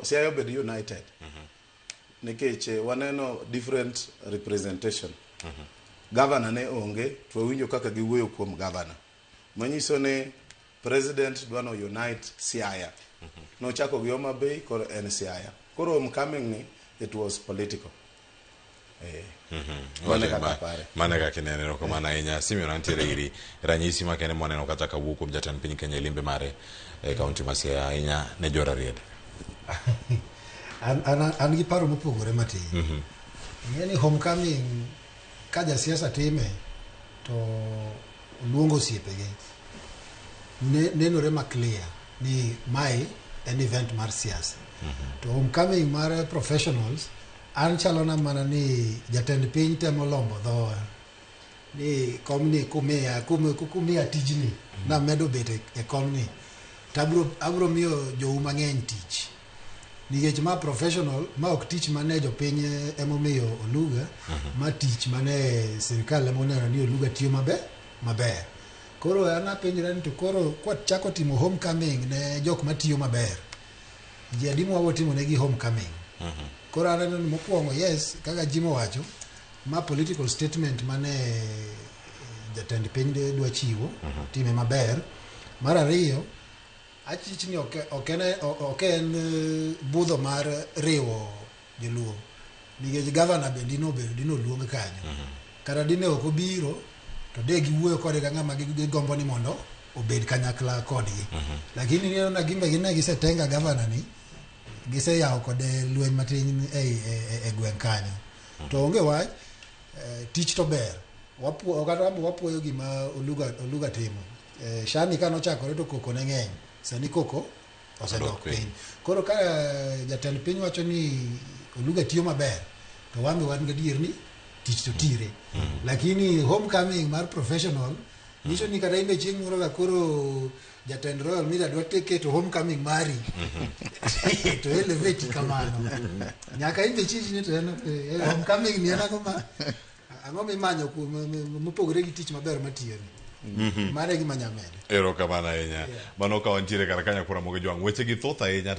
Siaya obed united. Nikech waneno different representation. Governor ne onge, to winjo kaka giwuoyo kuom governor. Manyiso ne president dwano unite Siaya. No chako gi Homa Bay koro en Siaya. Koro homecoming ni it was political. Mana kaka kineneno kamano ahinya. Simeon antiere iri ranyisi makende moneno kata kawuok kuom jatend piny Kenya limbe mare e kaunti ma Siaya ahinya ne jora ried. An gi paro mopogore matin. Ng'eni homecoming ka jasiasa time to luongo osiepege. Nenore ma clear ni mae en event mar siasa. To homecoming mar professionals an chalo na mana ni jatend piny temo lombo dhowa ni komni kumia tijni na medo bet e komni abro miyo jou mang'eny tich nikech ma professional ma ok tich mane jopiny emomiyo Oluga ma tich mane sirikal emoneno ni Oluga tiyo maber. Koro an apenjra ni to koro kwachako timo homecoming ne jok matiyo maber ji adi mwa timo negi homecoming. Koro aneno ni mokwongo yes kaka Jimo wacho ma political statement mane jatend piny dwa chiwo time maber. Mar ariyo achich ni ok en budho mar riwo joluo nikech governor be dino luong kanyo kata dine ok obiro to de giwuoyo kode ka ng'ama gigombo ni mondo obed kanyakla kodgi. Lakini neno na gimbe gine gisetenga governor ni giseyawo kode lweny matin e gweng' kanyo. To onge wach tich to ber. Wapuoyo gima Oluga timo. Shani ka nochakore to koko ne ng'eny. Sani koko osedok piny. Koro ka jatend piny wacho ni Oluga tiyo maber to wan gadier ni tich to tire. Lakini homecoming mar professional niso ni kata imbe chieng' moro ka koro jatend Royal Media dwa keto homecoming mari to elevate kamano nyaka imbe chiji ni to homecoming ni ana koma ang'o mimanyo mopogore gi tich maber matiyo ni mare gi manyamede. Erokamano ahinya. Mano ka wantiere kar kanya kura moge jwang' weche gi thoth ahinya.